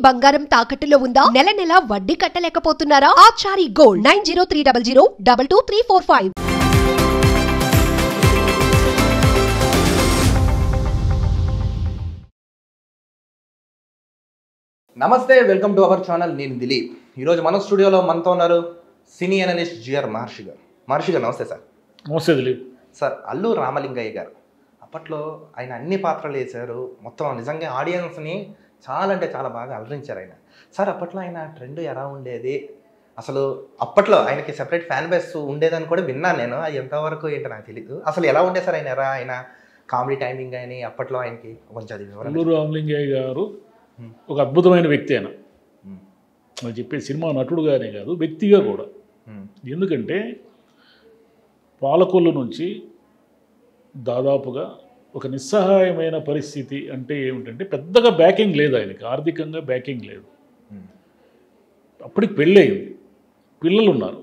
బంగారం తాకట్టులో ఉందా? నెల నెల వడ్డీ కట్టలేకపోతున్నారా? ఆచారి గోల్డ్ 9030022345. నమస్తే, వెల్కమ్ టు అవర్ ఛానల్. నేను దిలీప్. ఈరోజు మన స్టూడియోలో మనతో ఉన్నారు సినీ అనలిస్ట్ జిఆర్ మహర్షి గారు. మహర్షి గారు నమస్తే సార్. నమస్తే దిలీప్ సార్, అల్లు రామలింగయ్య గారు అప్పట్లో ఆయన అన్ని పాత్రలు వేశారు. మొత్తం నిజంగా ఆడియన్స్ని చాలా అంటే చాలా బాగా అలరించారు ఆయన. సార్, అప్పట్లో ఆయన ట్రెండ్ ఎలా ఉండేది? అసలు అప్పట్లో ఆయనకి సెపరేట్ ఫ్యాన్ బేస్ ఉండేదని కూడా విన్నాను నేను. అది ఎంతవరకు ఏంటో నాకు తెలీదు. అసలు ఎలా ఉండే సార్ ఆయన కామెడీ టైమింగ్ అని అప్పట్లో ఆయనకి కొంచెం అది వివరణ. అల్లు రామలింగయ్య గారు ఒక అద్భుతమైన వ్యక్తి. ఆయన అది చెప్పే సినిమా నటుడుగానే కాదు, వ్యక్తిగా కూడా. ఎందుకంటే పాలకొల్లు నుంచి దాదాపుగా ఒక నిస్సహాయమైన పరిస్థితి. అంటే ఏమిటంటే పెద్దగా బ్యాకింగ్ లేదు ఆయనకి, ఆర్థికంగా బ్యాకింగ్ లేదు. అప్పటికి పెళ్ళయింది, పిల్లలు ఉన్నారు.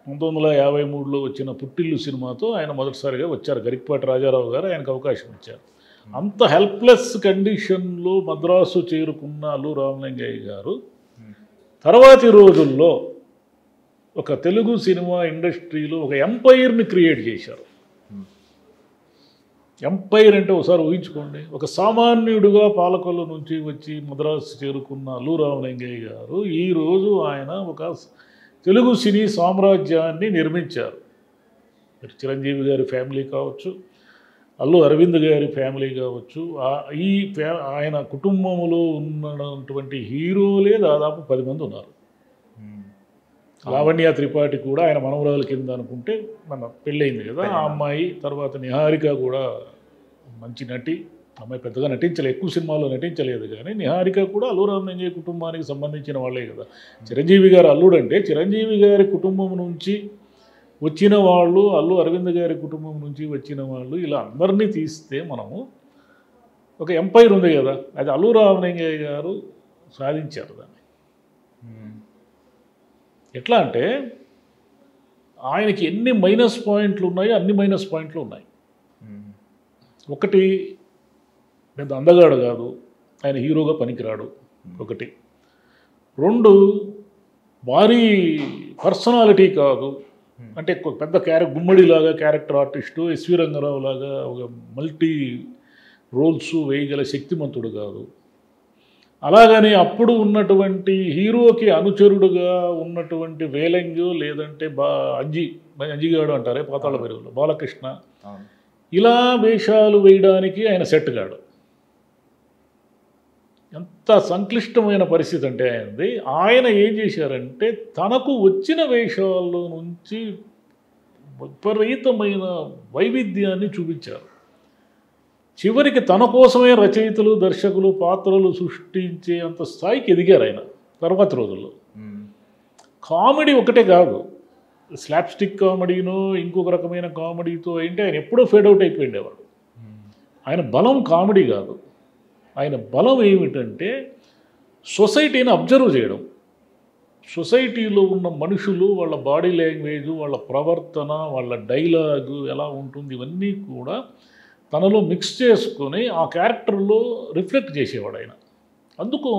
1953లో వచ్చిన పుట్టిల్లు సినిమాతో ఆయన మొదటిసారిగా వచ్చారు. గరికపాటి రాజారావు గారు ఆయనకు అవకాశం ఇచ్చారు. అంత హెల్ప్లెస్ కండిషన్లో మద్రాసు చేరుకున్న అల్లు రామలింగయ్య గారు తర్వాతి రోజుల్లో ఒక తెలుగు సినిమా ఇండస్ట్రీలో ఒక ఎంపైర్ని క్రియేట్ చేశారు. ఎంపైర్ అంటే ఒకసారి ఊహించుకోండి. ఒక సామాన్యుడిగా పాలకొల్లు నుంచి వచ్చి మద్రాసు చేరుకున్న అల్లు రామలింగయ్య గారు ఈరోజు ఆయన ఒక తెలుగు సినీ సామ్రాజ్యాన్ని నిర్మించారు. చిరంజీవి గారి ఫ్యామిలీ కావచ్చు, అల్లు అరవింద్ గారి ఫ్యామిలీ కావచ్చు, ఆయన కుటుంబంలో ఉన్నటువంటి హీరోలే దాదాపు 10 మంది ఉన్నారు. లావణ్య త్రిపాఠి కూడా ఆయన మనవరాల కింద అనుకుంటే మన పెళ్ళయింది కదా ఆ అమ్మాయి. తర్వాత నిహారిక కూడా మంచి నటి. అమ్మాయి పెద్దగా నటించలేదు, ఎక్కువ సినిమాల్లో నటించలేదు, కానీ నిహారిక కూడా అల్లు రామలింగయ్య కుటుంబానికి సంబంధించిన వాళ్ళే కదా. చిరంజీవి గారు అల్లుడు అంటే చిరంజీవి గారి కుటుంబం నుంచి వచ్చిన వాళ్ళు, అల్లు అరవింద్ గారి కుటుంబం నుంచి వచ్చిన వాళ్ళు, ఇలా అందరినీ తీస్తే మనము ఒక ఎంపైర్ ఉంది కదా, అది అల్లు రామలింగయ్య గారు సాధించారు దాన్ని. ఎట్లా అంటే ఆయనకి ఎన్ని మైనస్ పాయింట్లు ఉన్నాయో అన్ని మైనస్ పాయింట్లు ఉన్నాయి. ఒకటి, పెద్ద అందగాడు కాదు, ఆయన హీరోగా పనికిరాడు ఒకటి. 2, భారీ పర్సనాలిటీ కాదు, అంటే పెద్ద గుమ్మడిలాగా క్యారెక్టర్ ఆర్టిస్టు, ఎస్వి రంగారావు లాగా ఒక మల్టీ రోల్స్ వేయగల శక్తిమంతుడు కాదు. అలాగని అప్పుడు ఉన్నటువంటి హీరోకి అనుచరుడుగా ఉన్నటువంటి వేలంగు, లేదంటే అంజిగాడు అంటారే పాతాళ భైరవిలో బాలకృష్ణ, ఇలా వేషాలు వేయడానికి ఆయన సెట్ కాడు. ఎంత సంక్లిష్టమైన పరిస్థితి అంటే ఆయనది. ఆయన ఏం చేశారంటే తనకు వచ్చిన వేషాల్లో నుంచి విపరీతమైన వైవిధ్యాన్ని చూపించారు. చివరికి తన కోసమే రచయితలు, దర్శకులు పాత్రలు సృష్టించే అంత స్థాయికి ఎదిగారు ఆయన తర్వాత రోజుల్లో. కామెడీ ఒకటే కాదు, స్లాప్స్టిక్ కామెడీనో ఇంకొక రకమైన కామెడీతో అంటే ఆయన ఎప్పుడో ఫేడౌట్ అయిపోయిండేవాడు. ఆయన బలం కామెడీ కాదు, ఆయన బలం ఏమిటంటే సొసైటీని అబ్జర్వ్ చేయడం. సొసైటీలో ఉన్న మనుషులు, వాళ్ళ బాడీ లాంగ్వేజ్, వాళ్ళ ప్రవర్తన, వాళ్ళ డైలాగు ఎలా ఉంటుంది, ఇవన్నీ కూడా తనలో మిక్స్ చేసుకొని ఆ క్యారెక్టర్లో రిఫ్లెక్ట్ చేసేవాడు ఆయన. అందుకు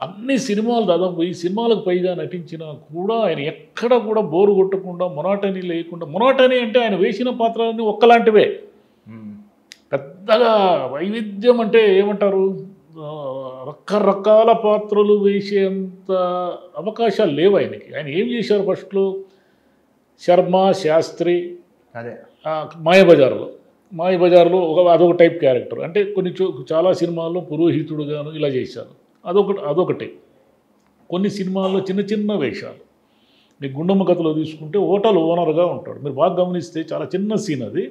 అన్ని సినిమాలు, దాదాపు ఈ సినిమాలకు పైగా నటించినా కూడా ఆయన ఎక్కడ కూడా బోరు కొట్టకుండా, మొనాటనీ లేకుండా. మొనాటనీ అంటే ఆయన వేసిన పాత్రలన్నీ ఒక్కలాంటివే, పెద్దగా వైవిధ్యం అంటే ఏమంటారు, రకరకాల పాత్రలు వేసేంత అవకాశాలు లేవు ఆయనకి. ఆయన ఏం చేశారు ఫస్ట్లో, శర్మ, శాస్త్రి, అదే మాయబజార్లో అదొక టైప్ క్యారెక్టర్. అంటే చాలా సినిమాల్లో పురోహితుడుగాను ఇలా చేశారు, అదొకటి. కొన్ని సినిమాల్లో చిన్న చిన్న వేషాలు. మీకు గుండమ్మ కథలో తీసుకుంటే హోటల్ ఓనర్గా ఉంటాడు, మీరు బాగా గమనిస్తే చాలా చిన్న సీన్ అది.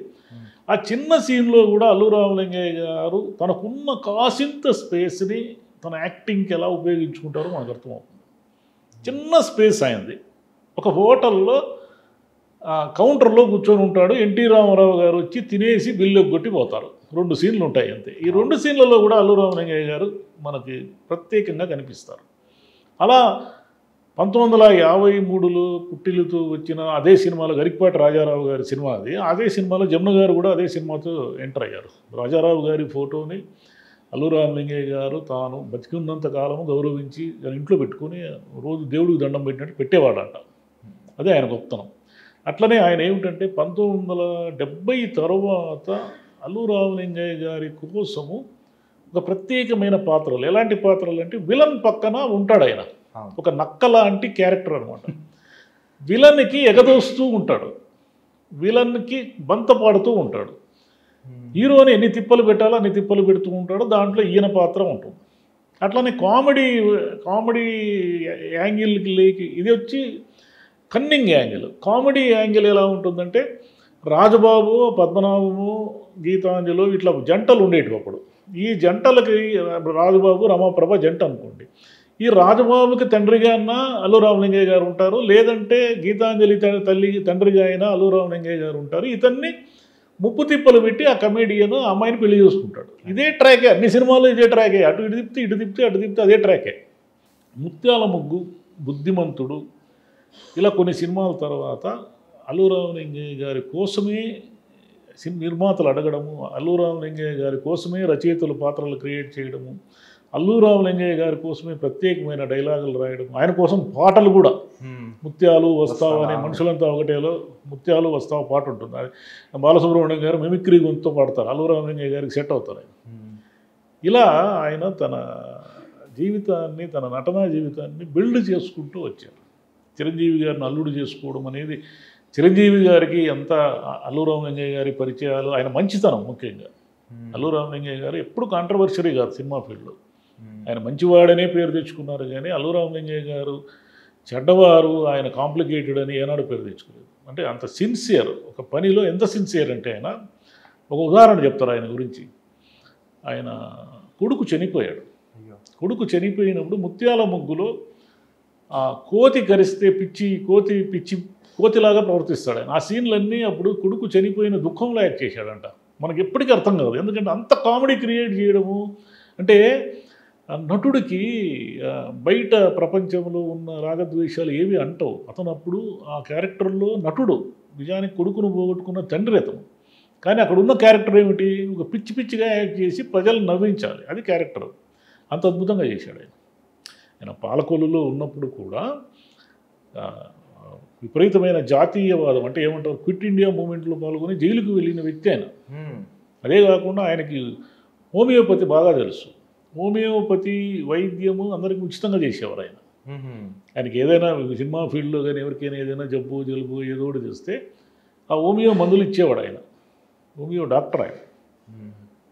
ఆ చిన్న సీన్లో కూడా అల్లు రామలింగయ్య గారు తనకున్న కాసింత స్పేస్ని తన యాక్టింగ్కి ఎలా ఉపయోగించుకుంటారో మనకు అర్థమవుతుంది. చిన్న స్పేస్ అయింది. ఒక హోటల్లో కౌంటర్లో కూర్చొని ఉంటాడు, ఎన్టీ రామారావు గారు వచ్చి తినేసి బిల్లు కొట్టి పోతారు. 2 సీన్లు ఉంటాయి అంతే. ఈ 2 సీన్లలో కూడా అల్లు రామలింగయ్య గారు మనకి ప్రత్యేకంగా కనిపిస్తారు. అలా 1953లో పుట్టిల్లుతో వచ్చిన అదే సినిమాలో గరికపాటి రాజారావు గారి సినిమా అది. అదే సినిమాలో జమున గారు కూడా అదే సినిమాతో ఎంటర్ అయ్యారు. రాజారావు గారి ఫోటోని అల్లు రామలింగయ్య గారు తాను బతికున్నంత కాలము గౌరవించి ఇంట్లో పెట్టుకొని రోజు దేవుడికి దండం పెట్టినట్టు పెట్టేవాడంట. అదే ఆయన గొప్పతనం. అట్లనే ఆయన ఏమిటంటే 1970 తర్వాత అల్లు రామలింగయ్య గారి కోసము ఒక ప్రత్యేకమైన పాత్రలు, ఎలాంటి పాత్రలు అంటే విలన్ పక్కన ఉంటాడు ఆయన, ఒక నక్క లాంటి క్యారెక్టర్ అనమాట. విలన్కి ఎగదోస్తూ ఉంటాడు, విలన్కి బంత పాడుతూ ఉంటాడు, హీరోని ఎన్ని తిప్పలు పెట్టాలో అన్ని తిప్పలు పెడుతూ ఉంటాడు. దాంట్లో ఈయన పాత్ర ఉంటుంది. అట్లనే కామెడీ యాంగిల్కి లేకి ఇది వచ్చి కన్నింగ్ యాంగిల్. కామెడీ యాంగిల్ ఎలా ఉంటుందంటే రాజబాబు, పద్మనాభము, గీతాంజలి ఇట్లా జంటలు ఉండేటివి అప్పుడు. ఈ జంటలకి రాజబాబు, రమాప్రభ జంట అనుకోండి. ఈ రాజబాబుకి తండ్రిగా అన్న అల్లు రామలింగయ్య గారు ఉంటారు, లేదంటే గీతాంజలి తండ్రిగా అయినా అల్లు రామలింగయ్య గారు ఉంటారు. ఇతన్ని ముప్పు తిప్పలు పెట్టి ఆ కమేడియన్ అమ్మాయిని పెళ్లి చేసుకుంటాడు. ఇదే ట్రాకే, అన్ని సినిమాలు ఇదే ట్రాకే, అటు ఇటు తిప్పితే ఇటు తిప్పితే అటు తిప్పితే అదే ట్రాకే. ముత్యాల ముగ్గు, బుద్ధిమంతుడు ఇలా కొన్ని సినిమాల తర్వాత అల్లు రామలింగయ్య గారి కోసమే నిర్మాతలు అడగడము, అల్లు రామలింగయ్య గారి కోసమే రచయితలు పాత్రలు క్రియేట్ చేయడము, అల్లు రామలింగయ్య గారి కోసమే ప్రత్యేకమైన డైలాగులు రాయడం, ఆయన కోసం పాటలు కూడా. ముత్యాలు వస్తావు అనే మనుషులంతా ఒకటేలో ముత్యాలు వస్తావు పాట ఉంటుంది. అది బాలసుబ్రహ్మణ్యం గారు మిమిక్రీ గొంతుతో పాడతారు, అల్లు రామలింగయ్య గారికి సెట్ అవుతారు ఆయన. ఇలా ఆయన తన జీవితాన్ని, తన నటనా జీవితాన్ని బిల్డ్ చేసుకుంటూ వచ్చారు. చిరంజీవి గారిని అల్లుడు చేసుకోవడం అనేది చిరంజీవి గారికి ఎంత అల్లు రామలింగయ్య గారి పరిచయాలు, ఆయన మంచితనం ముఖ్యంగా. అల్లు రామలింగయ్య గారు ఎప్పుడు కాంట్రవర్షరీ కాదు సినిమా ఫీల్డ్లో, ఆయన మంచివాడనే పేరు తెచ్చుకున్నారు. కానీ అల్లు రామలింగయ్య గారు చెడ్డవారు, ఆయన కాంప్లికేటెడ్ అని ఏనాడు పేరు తెచ్చుకోలేదు. అంటే అంత సిన్సియర్, ఒక పనిలో ఎంత సిన్సియర్ అంటే ఆయన ఒక ఉదాహరణ చెప్తారు ఆయన గురించి. ఆయన కొడుకు చనిపోయాడు. కొడుకు చనిపోయినప్పుడు ముత్యాల ముగ్గులో కోతి కరిస్తే కోతిలాగా ప్రవర్తిస్తాడు ఆయన. ఆ సీన్లన్నీ అప్పుడు కొడుకు చనిపోయిన దుఃఖంలో యాక్ట్ చేశాడంట. మనకి ఎప్పటికీ అర్థం కాదు, ఎందుకంటే అంత కామెడీ క్రియేట్ చేయడము. అంటే నటుడికి బయట ప్రపంచంలో ఉన్న రాగద్వేషాలు ఏవి అంటవు. అతను అప్పుడు ఆ క్యారెక్టర్లో నటుడు, నిజానికి కొడుకును పోగొట్టుకున్న తండ్రి అతను. కానీ అక్కడ ఉన్న క్యారెక్టర్ ఏమిటి, ఒక పిచ్చి పిచ్చిగా యాక్ట్ చేసి ప్రజలు నవ్వించాలి, అది క్యారెక్టర్. అంత అద్భుతంగా చేశాడు ఆయన. ఆయన పాలకొల్లులో ఉన్నప్పుడు కూడా విపరీతమైన జాతీయవాదం, అంటే ఏమంటారు, క్విట్ ఇండియా మూమెంట్లో పాల్గొని జైలుకు వెళ్ళిన వ్యక్తి ఆయన. అదే కాకుండా ఆయనకి హోమియోపతి బాగా తెలుసు. హోమియోపతి వైద్యము అందరికీ ఉచితంగా చేసేవారు ఆయన. ఆయనకి ఏదైనా సినిమా ఫీల్డ్లో కానీ ఎవరికైనా ఏదైనా జలుబు ఏదో ఒకటి చేస్తే ఆ హోమియో మందులు ఇచ్చేవాడు ఆయన, హోమియో డాక్టర్ ఆయన.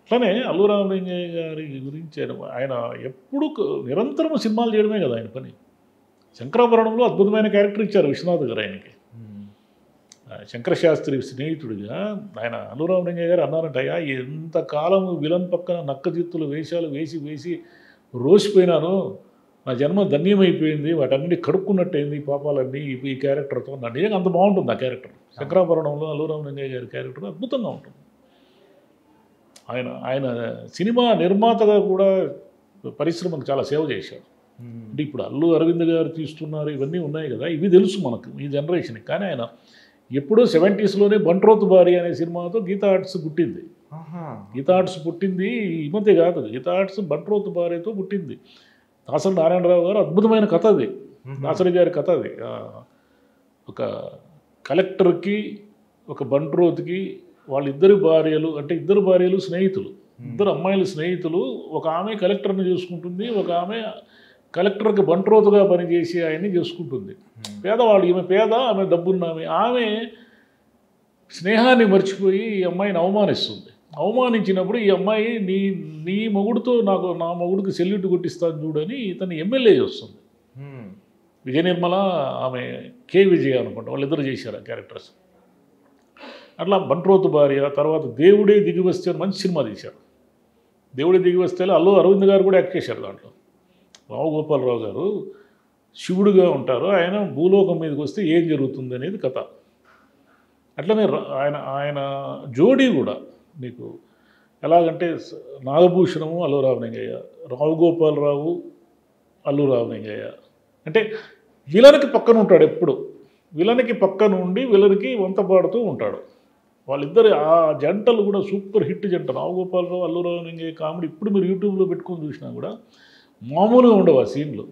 అట్లనే అల్లు రామలింగయ్య గారి గురించి ఆయన ఎప్పుడు నిరంతరం సినిమాలు చేయడమే కదా ఆయన పని. శంకరాభరణంలో అద్భుతమైన క్యారెక్టర్ ఇచ్చారు విశ్వనాథ్ గారు ఆయనకి. శంకరశాస్త్రి స్నేహితుడిగా ఆయన అల్లు రామలింగయ్య గారు అన్నారంట, అయ్యా ఎంతకాలం విలన్ పక్కన నక్క జిత్తులు వేషాలు వేసి రోసిపోయినాను, నా జన్మ ధన్యమైపోయింది, వాటన్నిటి కడుక్కున్నట్టయింది పాపాలన్నీ ఈ క్యారెక్టర్తో. నా నిజంగా అంత బాగుంటుంది ఆ క్యారెక్టర్. శంకరాభరణంలో అల్లు రామలింగయ్య గారి క్యారెక్టర్ అద్భుతంగా ఉంటుంది. ఆయన సినిమా నిర్మాతగా కూడా పరిశ్రమకు చాలా సేవ చేశాడు. అంటే ఇప్పుడు అల్లు అరవింద్ గారు తీస్తున్నారు, ఇవన్నీ ఉన్నాయి కదా, ఇవి తెలుసు మనకు ఈ జనరేషన్కి. కానీ ఆయన ఎప్పుడో 70s బంట్రోతు భార్య అనే సినిమాతో గీతా ఆర్ట్స్ పుట్టింది. గీతా ఆర్ట్స్ పుట్టింది ఈ మధ్య కాదు, గీతా ఆర్ట్స్ బంట్రోతు భార్యతో పుట్టింది. దాసరి నారాయణరావు గారు అద్భుతమైన కథ అది, దాసరి గారి కథ అది. ఒక కలెక్టర్కి ఒక బంట్రోతుకి వాళ్ళిద్దరు భార్యలు, అంటే ఇద్దరు భార్యలు స్నేహితులు, ఇద్దరు అమ్మాయిలు స్నేహితులు. ఒక ఆమె కలెక్టర్ని చూసుకుంటుంది, ఒక ఆమె కలెక్టర్కి బంట్రోతుగా పనిచేసి ఆయన్ని చేసుకుంటుంది. పేదవాళ్ళు, ఈమె పేద, ఆమె డబ్బున్నామె. ఆమె స్నేహాన్ని మర్చిపోయి ఈ అమ్మాయిని అవమానిస్తుంది. అవమానించినప్పుడు ఈ అమ్మాయి నీ మొగుడుతో నా మొగుడికి సెల్యూట్ కొట్టిస్తాను చూడని ఇతన్ని ఎమ్మెల్యే చేస్తుంది. విజయ నిర్మల, ఆమె కే విజయ అనుకుంటా, వాళ్ళిద్దరు చేశారు ఆ క్యారెక్టర్స్. అట్లా బంట్రోతు భార్య. తర్వాత దేవుడే దిగి వస్తే మంచి సినిమా తీశారు. దేవుడే దిగి వస్తేలో అల్లు అరవింద్ గారు కూడా యాక్ట్ చేశారు దాంట్లో. రావు గోపాలరావు గారు శివుడుగా ఉంటారు, ఆయన భూలోకం మీదకి వస్తే ఏం జరుగుతుంది అనేది కథ. అట్లనే ఆయన జోడీ కూడా మీకు ఎలాగంటే నాగభూషణము అల్లు రామలింగయ్య, రావు గోపాలరావు అల్లు రామలింగయ్య. అంటే విలన్కి పక్కన ఉంటాడు, ఎప్పుడు విలన్కి పక్కన ఉండి విలన్కి వంత పాడుతూ ఉంటాడు. వాళ్ళిద్దరు ఆ జంటలు కూడా సూపర్ హిట్ జంట. రావుగోపాలరావు, అల్లు రామలింగయ్య కామెడీ ఇప్పుడు మీరు యూట్యూబ్లో పెట్టుకొని చూసినా కూడా మామూలుగా ఉండవు ఆ సీన్లు.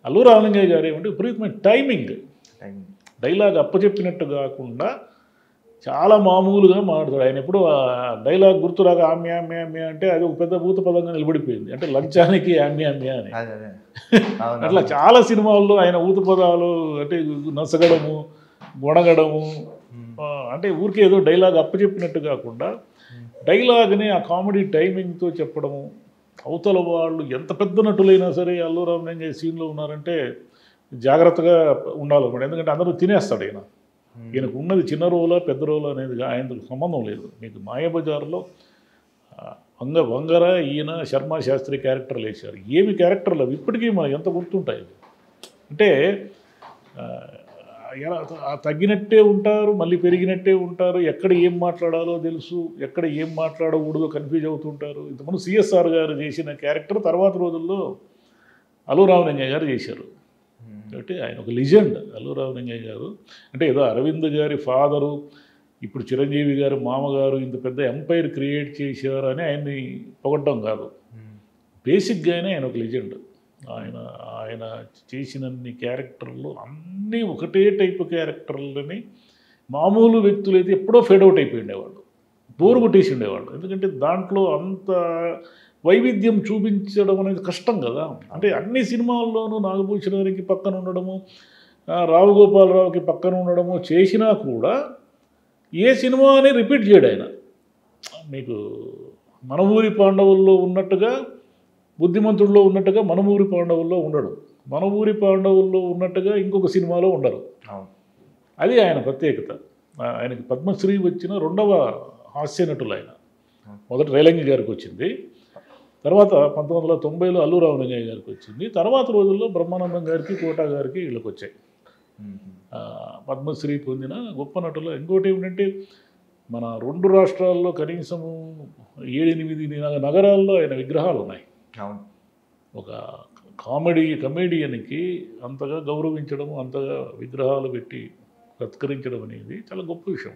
అల్లు రామలింగయ్య గారు ఏమంటే విపరీతమైన టైమింగ్, డైలాగ్ అప్పచెప్పినట్టు కాకుండా చాలా మామూలుగా మాట్లాడతాడు. ఆయన ఎప్పుడు డైలాగ్ గుర్తురాగా ఆమ్య ఆమ్య ఆమ్య అంటే అది ఒక పెద్ద భూత పదంగా నిలబడిపోయింది. అంటే లంచానికి ఆమ్య ఆమ్య అని. అట్లా చాలా సినిమాల్లో ఆయన ఊత పదాలు అంటే నసగడము, గొణగడము, అంటే ఊరికే ఏదో డైలాగ్ అప్పచెప్పినట్టు కాకుండా డైలాగ్ని ఆ కామెడీ టైమింగ్తో చెప్పడము. అవతల వాళ్ళు ఎంత పెద్ద నటులైనా సరే అల్లు రామలింగయ్య సీన్లో ఉన్నారంటే జాగ్రత్తగా ఉండాలన్నమాట. ఎందుకంటే అందరూ తినేస్తాడు ఈయన. ఈయనకు ఉన్నది చిన్న రోలా పెద్ద రోలా అనేది ఆయనకు సంబంధం లేదు. మీకు మాయాబజార్లో వంగర ఈయన శర్మ శాస్త్రి క్యారెక్టర్లు వేశారు. ఏమి క్యారెక్టర్లు అవి ఇప్పటికీ మనకు ఎంత గుర్తుంటాయి. అంటే ఎలా తగ్గినట్టే ఉంటారు, మళ్ళీ పెరిగినట్టే ఉంటారు. ఎక్కడ ఏం మాట్లాడాలో తెలుసు, ఎక్కడ ఏం మాట్లాడకూడదో కన్ఫ్యూజ్ అవుతుంటారు. ఇంతకుముందు సిఎస్ఆర్ గారు చేసిన క్యారెక్టర్ తర్వాత రోజుల్లో అల్లు రామలింగయ్య గారు చేశారు. కాబట్టి ఆయన ఒక లిజెండ్ అల్లు రామలింగయ్య గారు. అంటే ఏదో అరవింద్ గారి ఫాదరు, ఇప్పుడు చిరంజీవి గారు మామగారు ఇంత పెద్ద ఎంపైర్ క్రియేట్ చేశారు అని ఆయన్ని పొగడ్డం కాదు. బేసిక్గానే ఆయన ఒక లిజెండ్. ఆయన చేసినన్ని క్యారెక్టర్లు అన్నీ ఒకటే టైపు క్యారెక్టర్లని మామూలు వ్యక్తులు అయితే ఎప్పుడో ఫేడౌట్ అయిపోయి ఉండేవాళ్ళు, బోరు కొట్టేసి ఉండేవాళ్ళు. ఎందుకంటే దాంట్లో అంత వైవిధ్యం చూపించడం అనేది కష్టం కదా. అంటే అన్ని సినిమాల్లోనూ నాగభూషణ గారికి పక్కన ఉండడము, రావుగోపాలరావుకి పక్కన ఉండడము చేసినా కూడా ఏ సినిమాని రిపీట్ చేయడు ఆయన. మీకు మన ఊరి పాండవుల్లో ఉన్నట్టుగా, బుద్ధిమంతుల్లో ఉన్నట్టుగా మన ఊరి పాండవుల్లో ఉండడు, మన ఊరి పాండవుల్లో ఉన్నట్టుగా ఇంకొక సినిమాలో ఉండరు. అది ఆయన ప్రత్యేకత. ఆయనకి పద్మశ్రీ వచ్చిన రెండవ హాస్య నటులు ఆయన. మొదట రేలంగి గారికి వచ్చింది, తర్వాత 1990లో అల్లు రామలింగయ్య గారికి వచ్చింది, తర్వాత రోజుల్లో బ్రహ్మానందం గారికి, కోటా గారికి వీళ్ళకి వచ్చాయి. పద్మశ్రీ పొందిన గొప్ప నటులు. ఇంకోటి ఏమిటంటే మన 2 రాష్ట్రాల్లో కనీసము 7-8 నగరాల్లో ఆయన విగ్రహాలు ఉన్నాయి. ఒక కమేడియన్కి అంతగా గౌరవించడం, అంతగా విగ్రహాలు పెట్టి సత్కరించడం అనేది చాలా గొప్ప విషయం.